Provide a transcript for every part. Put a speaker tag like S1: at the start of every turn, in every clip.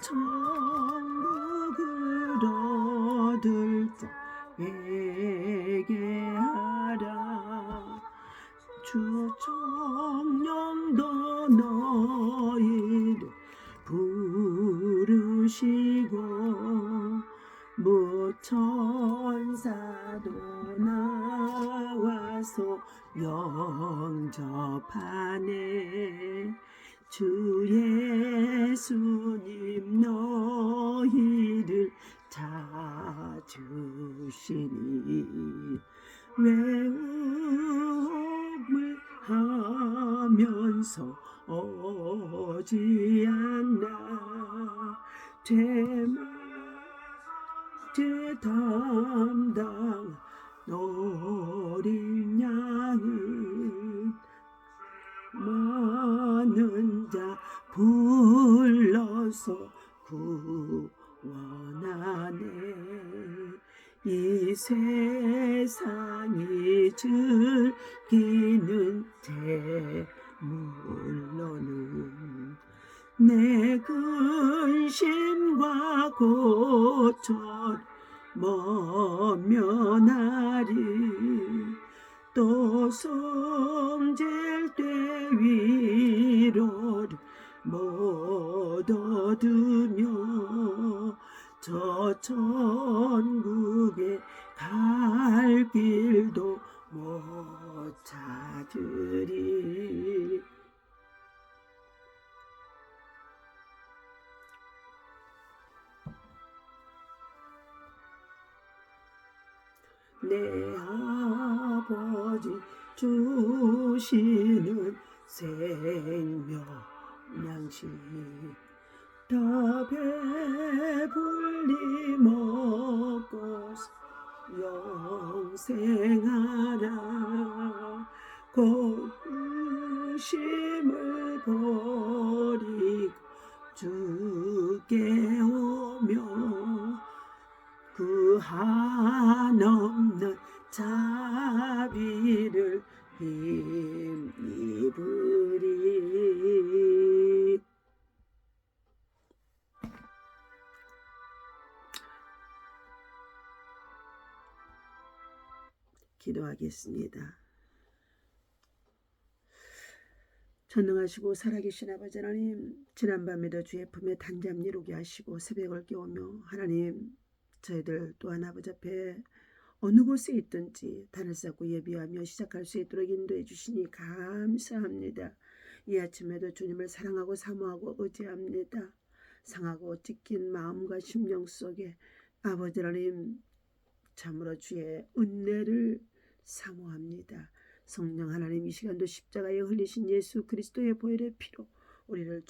S1: 천국을 얻을 자 회개하라. 주 성령도 너희를 부르시고 무천사도 나와서 영접하네. 주 예수님 너희를 찾으시니 외움을 하면서 오지 않나. 죄 담당 어린 양은 많은 자 불러서 구원하네. 이 세상이 즐기는 재물로는 내 근심과 고통 모면하리. 또 성질 때 위로를 못 얻으며 저 천국에 갈 길도 못 찾으리. 내 아버지 주시는 생명 양식 다 배불리 먹고 영생하라. 고심을 버리고 주께 오며 그 한없는 자비를 힘입으리. 기도하겠습니다. 전능하시고 살아계신 아버지 하나님, 지난밤에도 주의 품에 단잠 이루게 하시고 새벽을 깨우며 하나님 저희들 또한 아버지 앞에 어느 곳에 있든지 단을 쌓고 예비하며 시작할 수 있도록 인도해 주시니 감사합니다. 이 아침에도 주님을 사랑하고 사모하고 의지합니다. 상하고 찢긴 마음과 심령 속에 아버지 하나님 참으로 주의 은혜를 사모합니다. 성령 하나님, 이 시간도 십자가에 흘리신 예수 그리스도의 보혈의 피로 우리를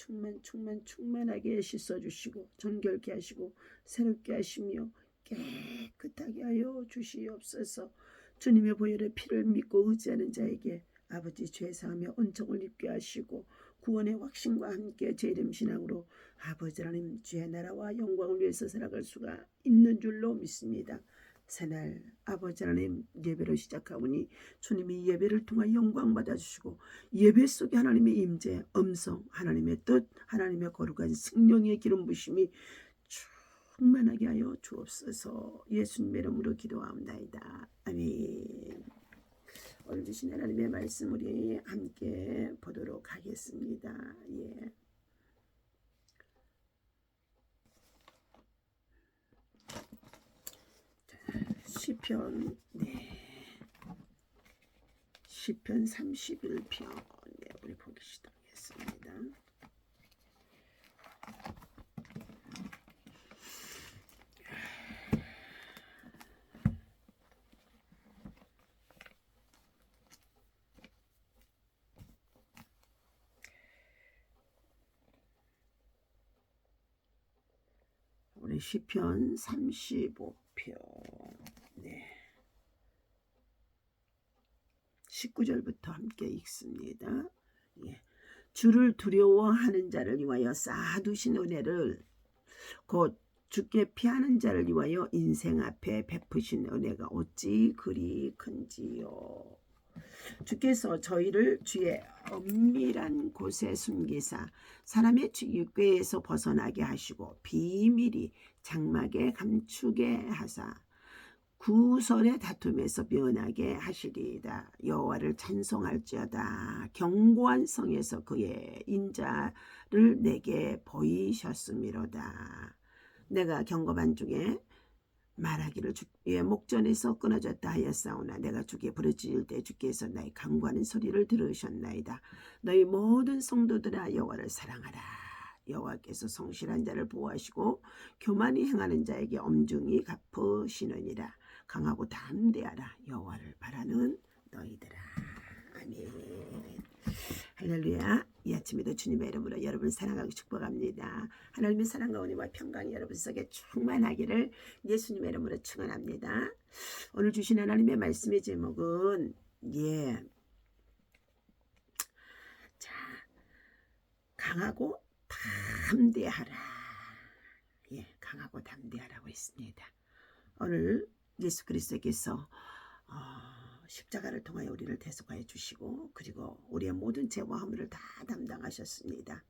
S1: 충만하게 씻어주시고 정결케 하시고 새롭게 하시며 깨끗하게 하여 주시옵소서. 주님의 보혈의 피를 믿고 의지하는 자에게 아버지 죄사하며 은총을 입게 하시고 구원의 확신과 함께 제 이름 신앙으로 아버지 하나님 주의 나라와 영광을 위해서 살아갈 수가 있는 줄로 믿습니다. 새날 아버지 하나님 예배를 시작하오니 주님이 예배를 통하여 영광 받아주시고 예배 속에 하나님의 임재, 음성, 하나님의 뜻, 하나님의 거룩한 성령의 기름 부심이 충만하게 하여 주옵소서. 예수님의 이름으로 기도하옵나이다. 아멘. 오늘 주신 하나님의 말씀 우리 함께 보도록 하겠습니다. 예. 시편, 시편 31편 우리 보기 시작하겠습니다. 우리 시편 35편 19절부터 함께 읽습니다. 예. 주를 두려워하는 자를 위하여 쌓아두신 은혜를 곧 주께 피하는 자를 위하여 인생 앞에 베푸신 은혜가 어찌 그리 큰지요. 주께서 저희를 주의 엄밀한 곳에 숨기사 사람의 꾀에서 벗어나게 하시고 비밀히 장막에 감추게 하사 구설의 다툼에서 변하게 하시리이다. 여호와를 찬송할지어다. 견고한 성에서 그의 인자를 내게 보이셨음이로다. 내가 경고반 중에 말하기를 주의 목전에서 끊어졌다 하였사오나 내가 주께 부르짖을 때 주께서 나의 간구하는 소리를 들으셨나이다. 너희 모든 성도들아 여호와를 사랑하라. 여호와께서 성실한 자를 보호하시고 교만히 행하는 자에게 엄중히 갚으시느니라. 강하고 담대하라. 여호와를 바라는 너희들아. 아멘. 할렐루야. 이 아침에도 주님의 이름으로 여러분을 사랑하고 축복합니다. 하나님의 사랑과 은혜와 평강이 여러분 속에 충만하기를 예수님의 이름으로 축원합니다. 오늘 주신 하나님의 말씀의 제목은 자, 강하고 담대하라. 강하고 담대하라고 했습니다. 오늘 예수 그리스도께서 십자가를 통하여 우리를 대속하여 주시고 그리고 우리의 모든 죄와 허물을 다 담당하셨습니다.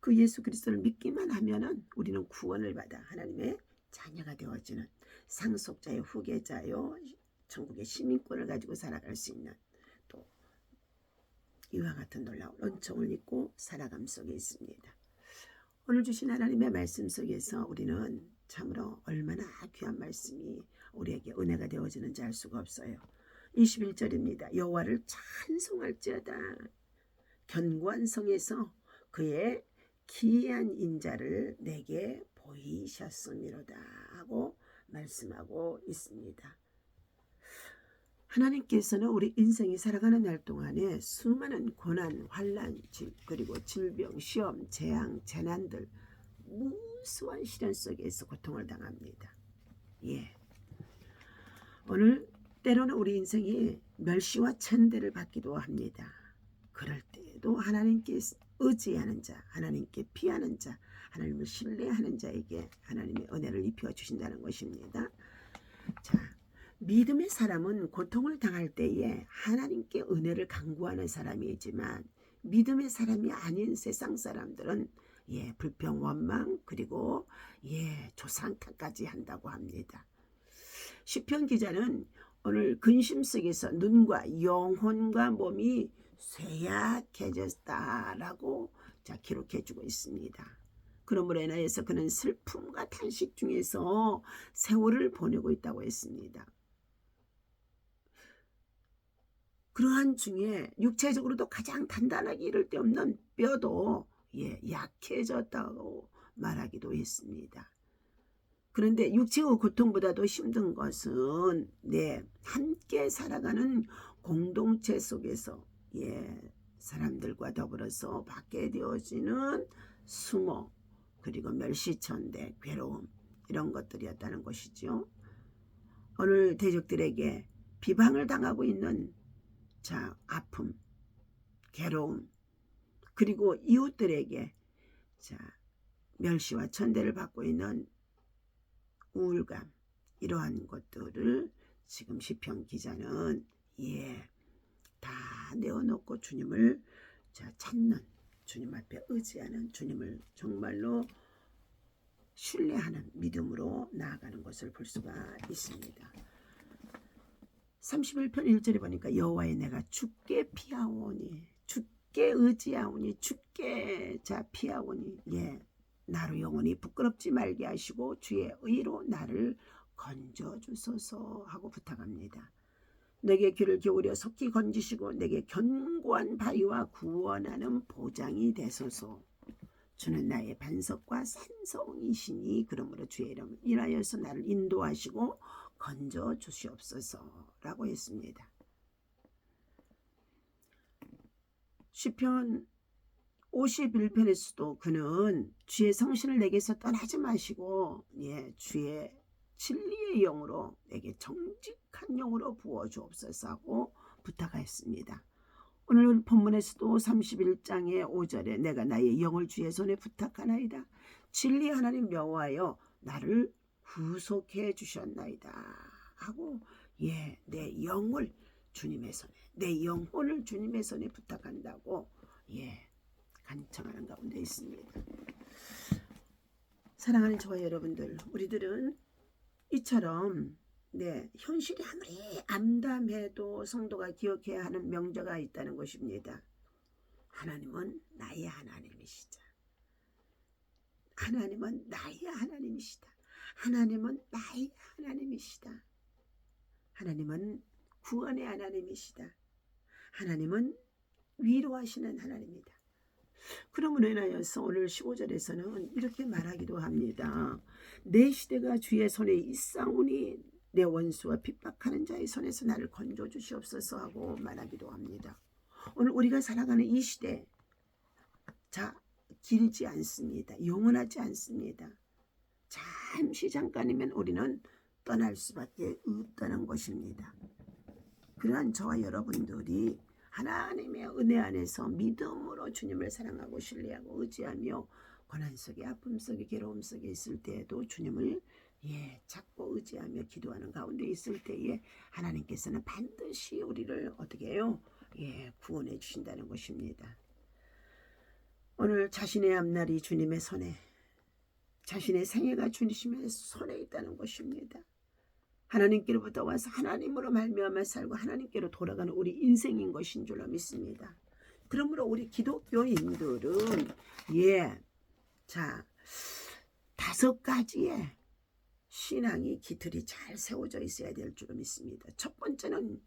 S1: 그 예수 그리스도를 믿기만 하면은 우리는 구원을 받아 하나님의 자녀가 되어지는 상속자요 후계자요 천국의 시민권을 가지고 살아갈 수 있는 또 이와 같은 놀라운 은총을 입고 살아감 속에 있습니다. 오늘 주신 하나님의 말씀 속에서 우리는 참으로 얼마나 귀한 말씀이 우리에게 은혜가 되어지는지 알 수가 없어요. 21절입니다. 여호와를 찬송할지어다. 견고한 성에서 그의 기이한 인자를 내게 보이셨음이로다 하고 말씀하고 있습니다. 하나님께서는 우리 인생이 살아가는 날 동안에 수많은 고난, 환난, 그리고 질병, 시험, 재앙, 재난들 무수한 시련 속에서 고통을 당합니다. 오늘 때로는 우리 인생이 멸시와 천대를 받기도 합니다. 그럴 때에도 하나님께 의지하는 자, 하나님께 피하는 자, 하나님을 신뢰하는 자에게 하나님의 은혜를 입혀 주신다는 것입니다. 자, 믿음의 사람은 고통을 당할 때에 하나님께 은혜를 간구하는 사람이지만 믿음의 사람이 아닌 세상 사람들은 불평, 원망, 그리고 조상탓까지 한다고 합니다. 시편 기자는 오늘 근심 속에서 눈과 영혼과 몸이 쇠약해졌다라고 기록해주고 있습니다. 그러므로 인하여서 그는 슬픔과 탄식 중에서 세월을 보내고 있다고 했습니다. 그러한 중에 육체적으로도 가장 단단하게 이를 데 없는 뼈도 약해졌다고 말하기도 했습니다. 그런데 육체의 고통보다도 힘든 것은 함께 살아가는 공동체 속에서 사람들과 더불어서 받게 되어지는 수모 그리고 멸시천대, 괴로움 이런 것들이었다는 것이죠. 오늘 대적들에게 비방을 당하고 있는 아픔, 괴로움 그리고 이웃들에게 멸시와 천대를 받고 있는 우울감 이러한 것들을 지금 시편 기자는 다 내어놓고 주님을 찾는 주님 앞에 의지하는 주님을 정말로 신뢰하는 믿음으로 나아가는 것을 볼 수가 있습니다. 31편 1절에 보니까 여호와의 내가 주께 피하오니 주께 의지하오니 주께 피하오니 나로 영원히 부끄럽지 말게 하시고 주의 의로 나를 건져주소서 하고 부탁합니다. 내게 귀를 기울여 속히 건지시고 내게 견고한 바위와 구원하는 보장이 되소서. 주는 나의 반석과 산성이시니 그러므로 주의 이름을 인하여서 나를 인도하시고 건져주시옵소서라고 했습니다. 시편 51편에서도 그는 주의 성신을 내게서 떠나지 마시고 주의 진리의 영으로 내게 정직한 영으로 부어주옵소서 하고 부탁하였습니다. 오늘 본문에서도 31장의 5절에 내가 나의 영을 주의 손에 부탁하나이다. 진리 하나님 여호와여 나를 구속해 주셨나이다 하고 내 영을 주님의 손에, 내 영혼을 주님의 손에 부탁한다고 간청하는 가운데 있습니다. 사랑하는 저와 여러분들, 우리들은 이처럼 현실이 아무리 암담해도 성도가 기억해야 하는 명제가 있다는 것입니다. 하나님은 나의 하나님이시다. 하나님은 나의 하나님이시다. 하나님은 나의 하나님이시다. 하나님은 구원의 하나님이시다. 하나님은 위로하시는 하나님이다. 그러므로 인하여서 오늘 15절에서는 이렇게 말하기도 합니다. 내 시대가 주의 손에 있사오니 내 원수와 핍박하는 자의 손에서 나를 건져 주시옵소서 하고 말하기도 합니다. 오늘 우리가 살아가는 이 시대, 길지 않습니다. 영원하지 않습니다. 잠깐이면 우리는 떠날 수밖에 없다는 것입니다. 그러한 저와 여러분들이 하나님의 은혜 안에서 믿음으로 주님을 사랑하고 신뢰하고 의지하며 고난 속에, 아픔 속에, 괴로움 속에 있을 때에도 주님을 찾고 의지하며 기도하는 가운데 있을 때에 하나님께서는 반드시 우리를 어떻게 해요? 구원해 주신다는 것입니다. 오늘 자신의 앞날이 주님의 손에, 자신의 생애가 주님의 손에 있다는 것입니다. 하나님께로부터 와서 하나님으로 말미암아 살고 하나님께로 돌아가는 우리 인생인 것인 줄로 믿습니다. 그러므로 우리 기독교인들은 5가지의 신앙이 기틀이 잘 세워져 있어야 될 줄로 믿습니다. 첫 번째는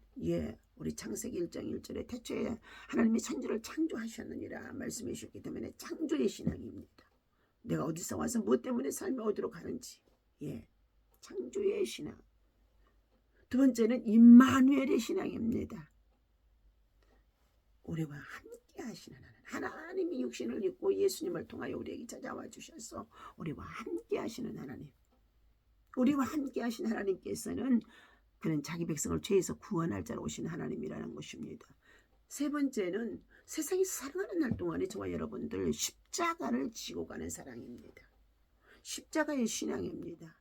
S1: 우리 창세기 1장 1절에 태초에 하나님이 천지를 창조하셨느니라 말씀해 주셨기 때문에 창조의 신앙입니다. 내가 어디서 와서 무엇 때문에 삶이 어디로 가는지 창조의 신앙. 두 번째는 임마누엘의 신앙입니다. 우리와 함께 하시는 하나님이 육신을 입고 예수님을 통하여 우리에게 찾아와 주셔서 우리와 함께 하시는 하나님. 우리와 함께 하신 하나님께서는 그는 자기 백성을 죄에서 구원할 자로 오신 하나님이라는 것입니다. 세 번째는 세상에서 살아가는 날 동안에 저와 여러분들 십자가를 지고 가는 사랑입니다. 십자가의 신앙입니다.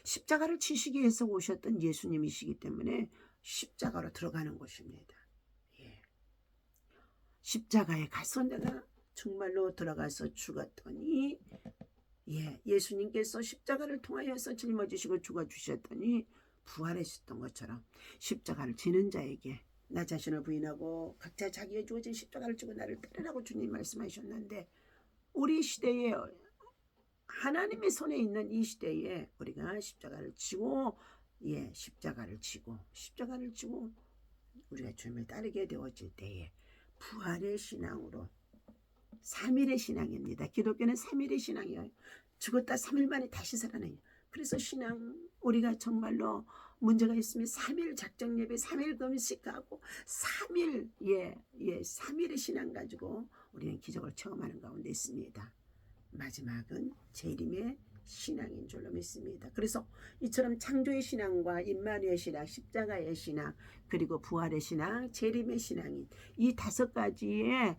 S1: 십자가를 지시기 위해서 오셨던 예수님이시기 때문에 십자가로 들어가는 것입니다. 십자가에 가서 내가 정말로 들어가서 죽었더니 예수님께서 십자가를 통하여서 짊어지시고 죽어주셨더니 부활하셨던 것처럼 십자가를 지는 자에게 나 자신을 부인하고 각자 자기의 주어진 십자가를 지고 나를 따르라고 주님 말씀하셨는데, 우리 시대에 하나님의 손에 있는 이 시대에 우리가 십자가를 지고 십자가를 지고 우리가 주님을 따르게 되어질 때에 부활의 신앙으로 3일의 신앙입니다. 기독교는 3일의 신앙이에요. 죽었다 3일 만에 다시 살아나요. 그래서 신앙, 우리가 정말로 문제가 있으면 3일 작정 예배, 3일 금식하고 3일 3일의 신앙 가지고 우리는 기적을 체험하는 가운데 있습니다. 마지막은 재림의 신앙인 줄로 믿습니다. 그래서 이처럼 창조의 신앙과 임마누엘 신앙, 십자가의 신앙, 그리고 부활의 신앙, 재림의 신앙인 이 5가지의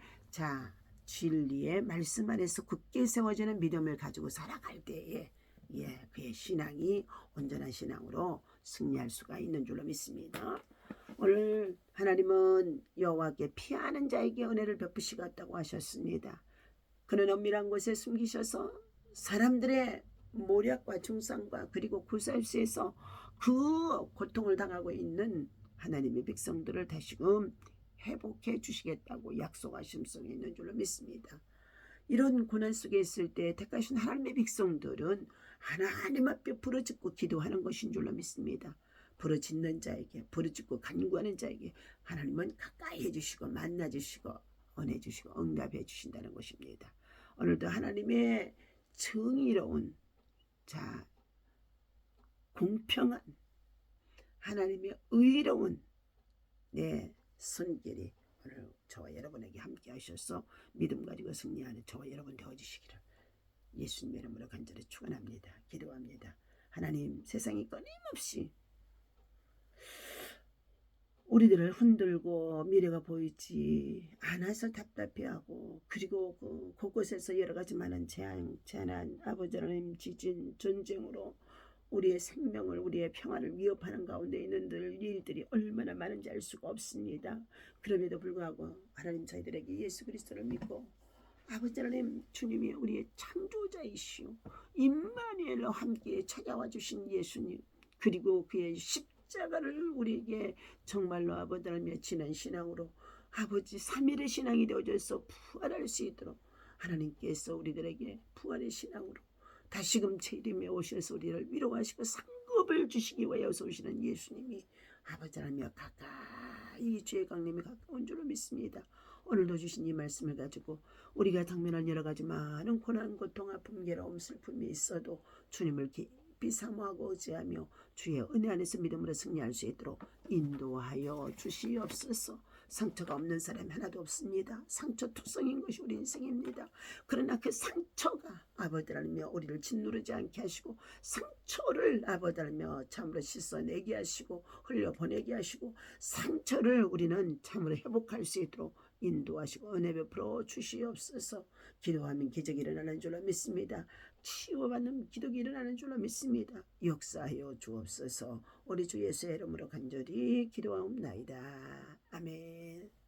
S1: 진리의 말씀 안에서 굳게 세워지는 믿음을 가지고 살아갈 때에 그의 신앙이 온전한 신앙으로 승리할 수가 있는 줄로 믿습니다. 오늘 하나님은 여호와께 피하는 자에게 은혜를 베푸시겠다고 하셨습니다. 그는 엄밀한 곳에 숨기셔서 사람들의 모략과 중상과 그리고 구설수에서 그 고통을 당하고 있는 하나님의 백성들을 다시금 회복해 주시겠다고 약속하심 속에 있는 줄로 믿습니다. 이런 고난 속에 있을 때 택하신 하나님의 백성들은 하나님 앞에 부르짖고 기도하는 것인 줄로 믿습니다. 부르짖는 자에게, 부르짖고 간구하는 자에게 하나님은 가까이 해주시고 만나주시고 은혜 주시고 응답해 주신다는 것입니다. 오늘도 하나님의 정의로운 공평한 하나님의 의로운 손길이 오늘 저와 여러분에게 함께 하셔서 믿음 가지고 승리하는 저와 여러분 되어주시기를 예수님의 이름으로 간절히 축원합니다. 기도합니다. 하나님, 세상이 끊임없이 우리들을 흔들고 미래가 보이지 않아서 답답해하고, 그리고 곳곳에서 여러 가지 많은 재난, 아버지 하나님 지진, 전쟁으로 우리의 생명을 우리의 평화를 위협하는 가운데 있는 일들이 얼마나 많은지 알 수가 없습니다. 그럼에도 불구하고 하나님 저희들에게 예수 그리스도를 믿고 아버지 하나님 주님이 우리의 창조자이시오 임마누엘과 함께 찾아와 주신 예수님 그리고 그의 십자가를 우리에게 정말로 아버지 하나님의 지난 신앙으로 아버지 3일의 신앙이 되어져서 부활할 수 있도록 하나님께서 우리들에게 부활의 신앙으로 다시금 제 이름에 오셔서 우리를 위로하시고 상급을 주시기 위하여서 오시는 예수님이 아버지 하나님과 가까이 주의 강림이 가까운 줄로 믿습니다. 오늘도 주신 이 말씀을 가지고 우리가 당면한 여러 가지 많은 고난, 고통, 아픔, 괴로움, 슬픔이 있어도 주님을 깊이 사모하고 의지하며 주의 은혜 안에서 믿음으로 승리할 수 있도록 인도하여 주시옵소서. 상처가 없는 사람이 하나도 없습니다. 상처투성인 것이 우리 인생입니다. 그러나 그 상처가 아버지 하나님여 우리를 짓누르지 않게 하시고 상처를 아버지 하나님여 참으로 씻어내게 하시고 흘려보내게 하시고 상처를 우리는 참으로 회복할 수 있도록 인도하시고 은혜 베풀어 주시옵소서. 기도하면 기적이 일어나는 줄로 믿습니다. 치유받는 기적이 일어나는 줄로 믿습니다. 역사하여 주옵소서. 우리 주 예수의 이름으로 간절히 기도하옵나이다. 아멘.